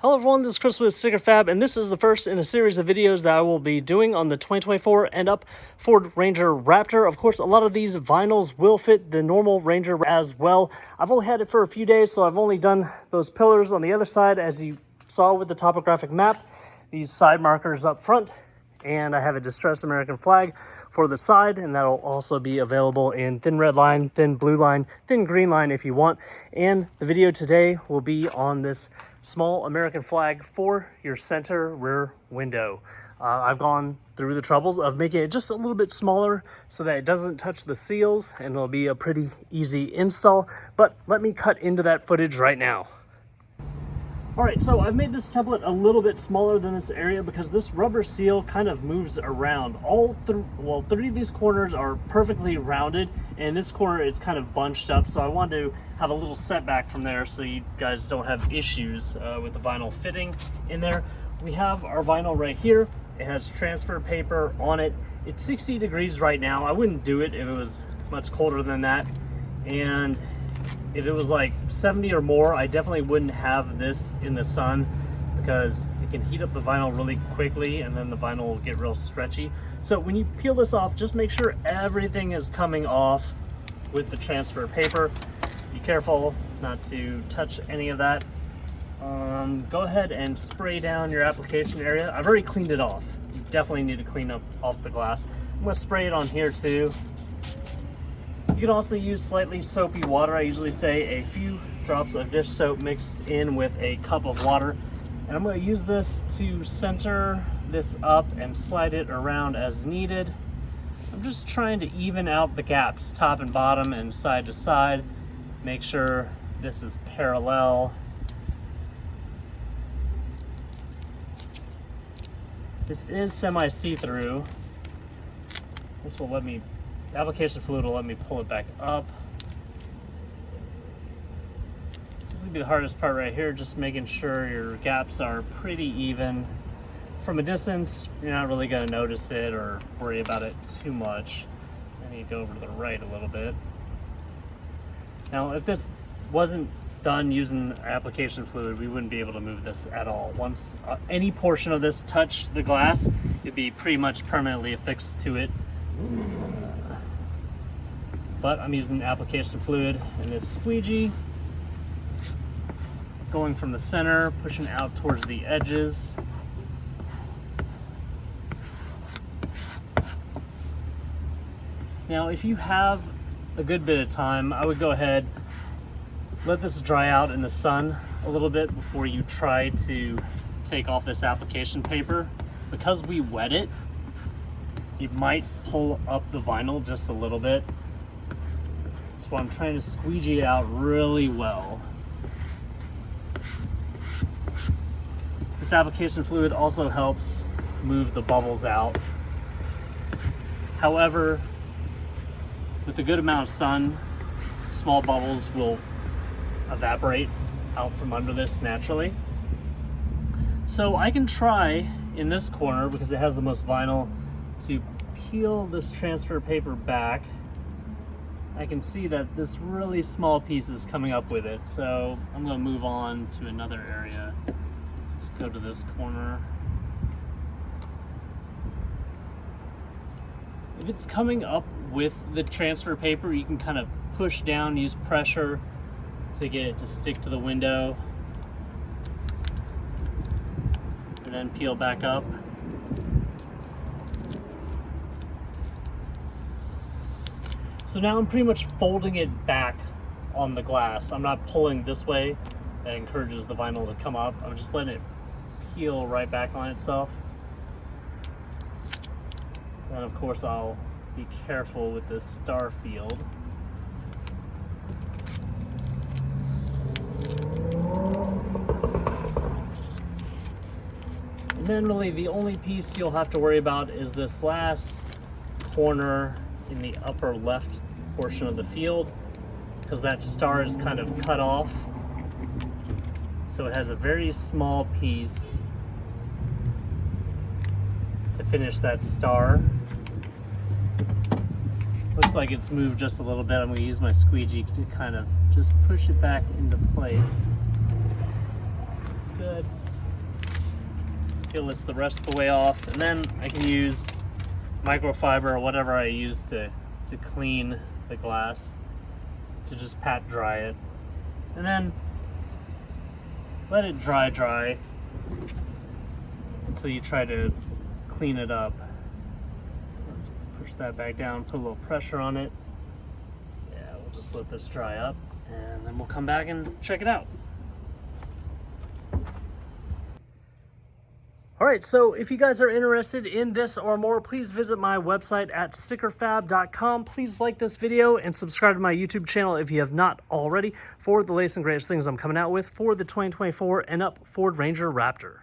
Hello everyone, this is Chris with Sticker Fab, and this is the first in a series of videos that I will be doing on the 2024 and up Ford Ranger Raptor. Of course, a lot of these vinyls will fit the normal Ranger as well. I've only had it for a few days, so I've only done those pillars on the other side, as you saw with the topographic map, these side markers up front, and I have a distressed American flag for the side, and that'll also be available in thin red line, thin blue line, thin green line if you want. And the video today will be on this small American flag for your center rear window. I've gone through the troubles of making it just a little bit smaller so that it doesn't touch the seals, and it'll be a pretty easy install. But let me cut into that footage right now. All right, so I've made this template a little bit smaller than this area because this rubber seal kind of moves around. Three of these corners are perfectly rounded, and this corner it's kind of bunched up, so I wanted to have a little setback from there so you guys don't have issues with the vinyl fitting in there. We have our vinyl right here. It has transfer paper on it. It's 60 degrees right now. I wouldn't do it if it was much colder than that, and if it was like 70 or more, I definitely wouldn't have this in the sun because it can heat up the vinyl really quickly and then the vinyl will get real stretchy. So when you peel this off, just make sure everything is coming off with the transfer paper. Be careful not to touch any of that. Go ahead and spray down your application area. I've already cleaned it off. You definitely need to clean up off the glass. I'm gonna spray it on here too. You can also use slightly soapy water. I usually say a few drops of dish soap mixed in with a cup of water. And I'm going to use this to center this up and slide it around as needed. I'm just trying to even out the gaps, top and bottom and side to side. Make sure this is parallel. This is semi-see-through. This will let me application fluid will let me pull it back up. This is gonna be the hardest part right here, just making sure your gaps are pretty even. From a distance, you're not really gonna notice it or worry about it too much. I need to go over to the right a little bit. Now, if this wasn't done using application fluid, we wouldn't be able to move this at all. Once any portion of this touched the glass, it'd be pretty much permanently affixed to it. But I'm using application fluid and this squeegee, going from the center, pushing out towards the edges. Now, if you have a good bit of time, I would go ahead, let this dry out in the sun a little bit before you try to take off this application paper. Because we wet it, you might pull up the vinyl just a little bit. So I'm trying to squeegee it out really well. This application fluid also helps move the bubbles out. However, with a good amount of sun, small bubbles will evaporate out from under this naturally. So I can try in this corner, because it has the most vinyl, to peel this transfer paper back. I can see that this really small piece is coming up with it, so I'm going to move on to another area. Let's go to this corner. If it's coming up with the transfer paper, you can kind of push down, use pressure to get it to stick to the window, and then peel back up. So now I'm pretty much folding it back on the glass. I'm not pulling this way. That encourages the vinyl to come up. I'm just letting it peel right back on itself. And of course I'll be careful with this star field. And then really the only piece you'll have to worry about is this last corner in the upper left portion of the field, because that star is kind of cut off. So it has a very small piece to finish that star. Looks like it's moved just a little bit. I'm going to use my squeegee to kind of just push it back into place. It's good. peel this the rest of the way off, and then I can use microfiber or whatever I use to clean the glass, to just pat dry it, and then let it dry until you try to clean it up. Let's push that back down, put a little pressure on it. Yeah, we'll just let this dry up, and then we'll come back and check it out. Alright, so if you guys are interested in this or more, please visit my website at stickerfab.com. Please like this video and subscribe to my YouTube channel if you have not already for the latest and greatest things I'm coming out with for the 2024 and up Ford Ranger Raptor.